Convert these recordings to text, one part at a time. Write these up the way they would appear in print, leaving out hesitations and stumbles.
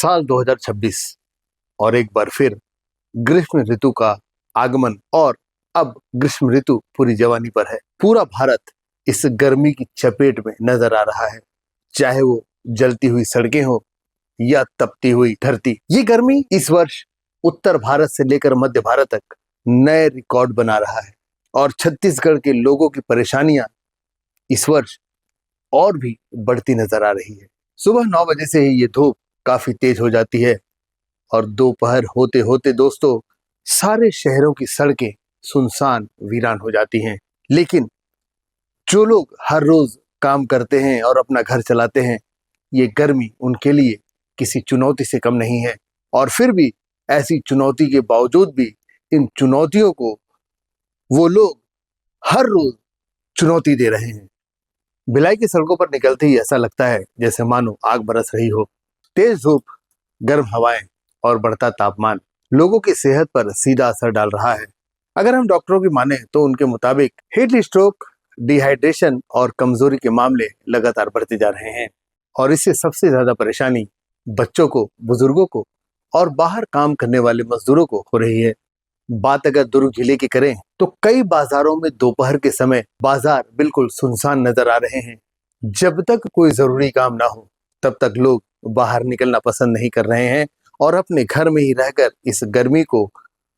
साल 2026 और एक बार फिर ग्रीष्म ऋतु का आगमन और अब ग्रीष्म ऋतु पूरी जवानी पर है। पूरा भारत इस गर्मी की चपेट में नजर आ रहा है, चाहे वो जलती हुई सड़कें हो या तपती हुई धरती। ये गर्मी इस वर्ष उत्तर भारत से लेकर मध्य भारत तक नए रिकॉर्ड बना रहा है और छत्तीसगढ़ के लोगों की परेशानियां इस वर्ष और भी बढ़ती नजर आ रही है। सुबह 9 बजे से ही ये धूप काफी तेज हो जाती है और दोपहर होते होते दोस्तों सारे शहरों की सड़कें सुनसान वीरान हो जाती हैं। लेकिन जो लोग हर रोज काम करते हैं और अपना घर चलाते हैं, ये गर्मी उनके लिए किसी चुनौती से कम नहीं है। और फिर भी ऐसी चुनौती के बावजूद भी इन चुनौतियों को वो लोग हर रोज चुनौती दे रहे हैं। भिलाई की सड़कों पर निकलते ही ऐसा लगता है जैसे मानो आग बरस रही हो। तेज धूप, गर्म हवाएं और बढ़ता तापमान लोगों की सेहत पर सीधा असर डाल रहा है। अगर हम डॉक्टरों की माने तो उनके मुताबिक हीट स्ट्रोक, डिहाइड्रेशन और कमजोरी के मामले लगातार बढ़ते जा रहे हैं और इससे सबसे ज्यादा परेशानी बच्चों को, बुजुर्गों को और बाहर काम करने वाले मजदूरों को हो रही है। बात अगर दुर्ग जिले की करें तो कई बाजारों में दोपहर के समय बाजार बिल्कुल सुनसान नजर आ रहे हैं। जब तक कोई जरूरी काम ना हो तब तक लोग बाहर निकलना पसंद नहीं कर रहे हैं और अपने घर में ही रहकर इस गर्मी को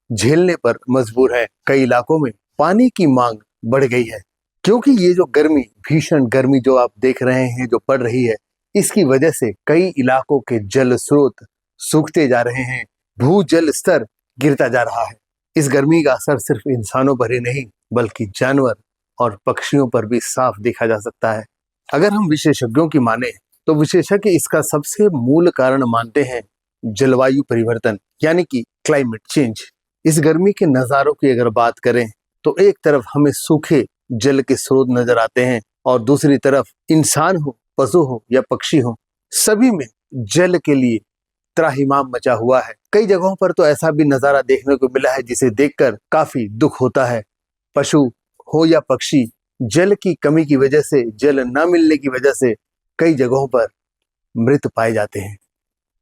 झेलने पर मजबूर है। कई इलाकों में पानी की मांग बढ़ गई है क्योंकि ये जो गर्मी, भीषण गर्मी जो आप देख रहे हैं जो पड़ रही है, इसकी वजह से कई इलाकों के जल स्रोत सूखते जा रहे हैं, भूजल स्तर गिरता जा रहा है। इस गर्मी का असर सिर्फ इंसानों पर ही नहीं बल्कि जानवर और पक्षियों पर भी साफ देखा जा सकता है। अगर हम विशेषज्ञों की माने तो विशेषज्ञ इसका सबसे मूल कारण मानते हैं जलवायु परिवर्तन यानी कि क्लाइमेट चेंज। इस गर्मी के नजारों की अगर बात करें तो एक तरफ हमें सूखे जल के स्रोत नजर आते हैं और दूसरी तरफ इंसान हो, पशु हो या पक्षी हो, सभी में जल के लिए त्राहिमाम मचा हुआ है। कई जगहों पर तो ऐसा भी नजारा देखने को मिला है जिसे देखकर काफी दुख होता है। पशु हो या पक्षी जल की कमी की वजह से, जल न मिलने की वजह से कई जगहों पर मृत पाए जाते हैं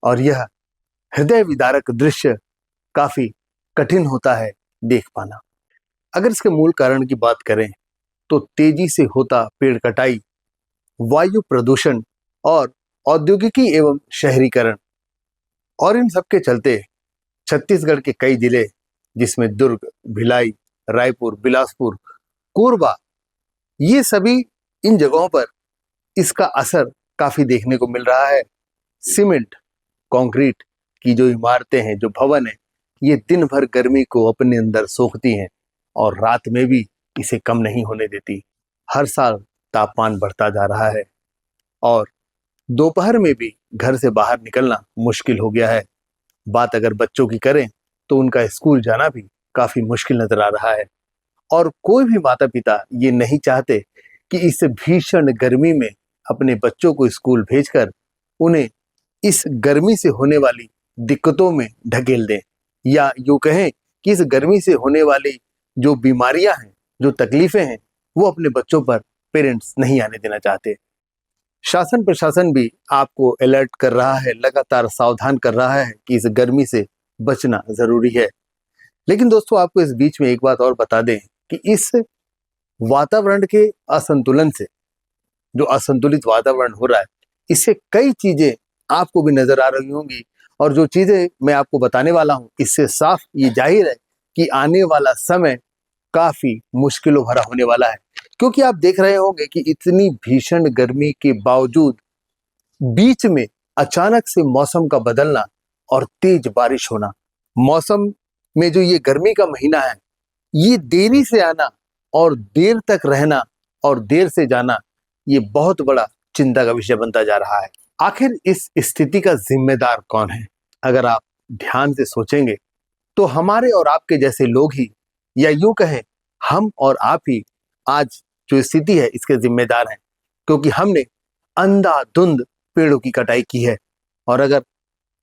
और यह हृदय विदारक दृश्य काफी कठिन होता है देख पाना। अगर इसके मूल कारण की बात करें तो तेजी से होता पेड़ कटाई, वायु प्रदूषण और औद्योगिकी एवं शहरीकरण, और इन सब के चलते छत्तीसगढ़ के कई जिले जिसमें दुर्ग, भिलाई, रायपुर, बिलासपुर, कोरबा, ये सभी इन जगहों पर इसका असर काफी देखने को मिल रहा है। सीमेंट, कंक्रीट की जो इमारतें हैं, जो भवन है, ये दिन भर गर्मी को अपने अंदर सोखती हैं और रात में भी इसे कम नहीं होने देती। हर साल तापमान बढ़ता जा रहा है और दोपहर में भी घर से बाहर निकलना मुश्किल हो गया है। बात अगर बच्चों की करें तो उनका स्कूल जाना भी काफी मुश्किल नजर आ रहा है और कोई भी माता पिता ये नहीं चाहते कि इस भीषण गर्मी में अपने बच्चों को स्कूल भेजकर उन्हें इस गर्मी से होने वाली दिक्कतों में ढकेल दें, या यूं कहें कि इस गर्मी से होने वाली जो बीमारियां हैं, जो तकलीफें हैं, वो अपने बच्चों पर पेरेंट्स नहीं आने देना चाहते। शासन प्रशासन भी आपको अलर्ट कर रहा है, लगातार सावधान कर रहा है कि इस गर्मी से बचना जरूरी है। लेकिन दोस्तों आपको इस बीच में एक बात और बता दें कि इस वातावरण के असंतुलन से, जो असंतुलित वातावरण हो रहा है, इससे कई चीजें आपको भी नजर आ रही होंगी और जो चीजें मैं आपको बताने वाला हूं, इससे साफ ये जाहिर है कि आने वाला समय काफी मुश्किलों भरा होने वाला है। क्योंकि आप देख रहे होंगे कि इतनी भीषण गर्मी के बावजूद बीच में अचानक से मौसम का बदलना और तेज बारिश होना, मौसम में जो ये गर्मी का महीना है, ये देरी से आना और देर तक रहना और देर से जाना, ये बहुत बड़ा चिंता का विषय बनता जा रहा है। आखिर इस स्थिति का जिम्मेदार कौन है? अगर आप ध्यान से सोचेंगे तो हमारे और आपके जैसे लोग ही, या यूं कहें हम और आप ही आज जो स्थिति है इसके जिम्मेदार हैं, क्योंकि हमने अंधाधुंध पेड़ों की कटाई की है। और अगर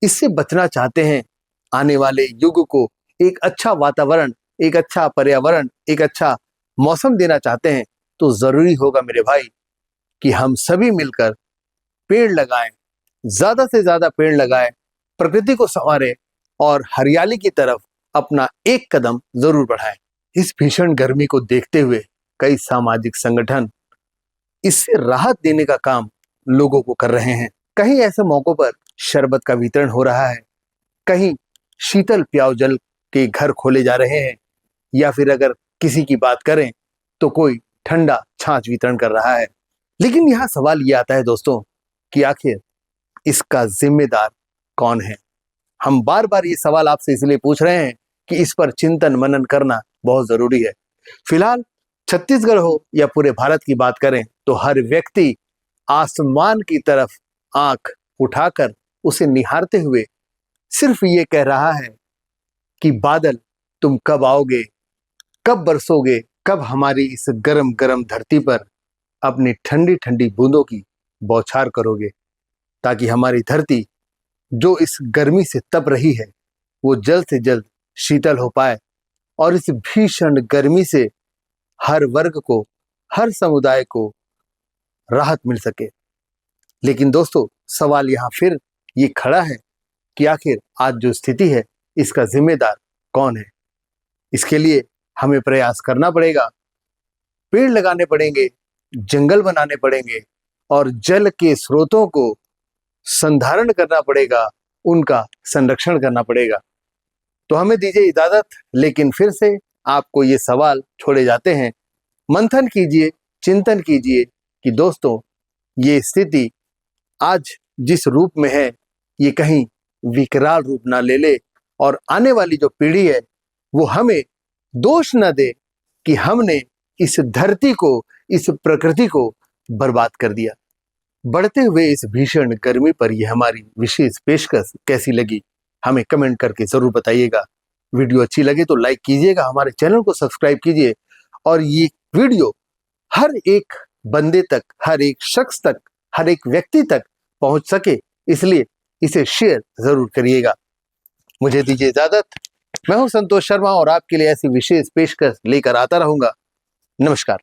इससे बचना चाहते हैं, आने वाले युग को एक अच्छा वातावरण, एक अच्छा पर्यावरण, एक अच्छा मौसम देना चाहते हैं, तो जरूरी होगा मेरे भाई कि हम सभी मिलकर पेड़ लगाएं, ज्यादा से ज्यादा पेड़ लगाएं, प्रकृति को संवारें और हरियाली की तरफ अपना एक कदम जरूर बढ़ाएं। इस भीषण गर्मी को देखते हुए कई सामाजिक संगठन इससे राहत देने का काम लोगों को कर रहे हैं। कहीं ऐसे मौकों पर शरबत का वितरण हो रहा है, कहीं शीतल पेय जल के घर खोले जा रहे हैं, या फिर अगर किसी की बात करें तो कोई ठंडा छाछ वितरण कर रहा है। लेकिन यहाँ सवाल ये आता है दोस्तों कि आखिर इसका जिम्मेदार कौन है। हम बार बार ये सवाल आपसे इसलिए पूछ रहे हैं कि इस पर चिंतन मनन करना बहुत जरूरी है। फिलहाल छत्तीसगढ़ हो या पूरे भारत की बात करें तो हर व्यक्ति आसमान की तरफ आंख उठाकर उसे निहारते हुए सिर्फ ये कह रहा है कि बादल तुम कब आओगे, कब बरसोगे, कब हमारी इस गरम गरम धरती पर अपनी ठंडी ठंडी बूंदों की बौछार करोगे, ताकि हमारी धरती जो इस गर्मी से तप रही है वो जल्द से जल्द शीतल हो पाए और इस भीषण गर्मी से हर वर्ग को, हर समुदाय को राहत मिल सके। लेकिन दोस्तों सवाल यहाँ फिर ये खड़ा है कि आखिर आज जो स्थिति है इसका जिम्मेदार कौन है। इसके लिए हमें प्रयास करना पड़ेगा, पेड़ लगाने पड़ेंगे, जंगल बनाने पड़ेंगे और जल के स्रोतों को संधारण करना पड़ेगा, उनका संरक्षण करना पड़ेगा। तो हमें दीजिए इजाजत, लेकिन फिर से आपको ये सवाल छोड़े जाते हैं। मंथन कीजिए, चिंतन कीजिए कि दोस्तों ये स्थिति आज जिस रूप में है ये कहीं विकराल रूप ना ले ले और आने वाली जो पीढ़ी है वो हमें दोष न दे कि हमने इस धरती को, इस प्रकृति को बर्बाद कर दिया। बढ़ते हुए इस भीषण गर्मी पर यह हमारी विशेष पेशकश कैसी लगी हमें कमेंट करके जरूर बताइएगा। वीडियो अच्छी लगे तो लाइक कीजिएगा, हमारे चैनल को सब्सक्राइब कीजिए और ये वीडियो हर एक बंदे तक, हर एक शख्स तक, हर एक व्यक्ति तक पहुंच सके, इसलिए इसे शेयर जरूर करिएगा। मुझे दीजिए इजाजत। मैं हूं संतोष शर्मा और आपके लिए ऐसी विशेष पेशकश लेकर आता रहूंगा। नमस्कार।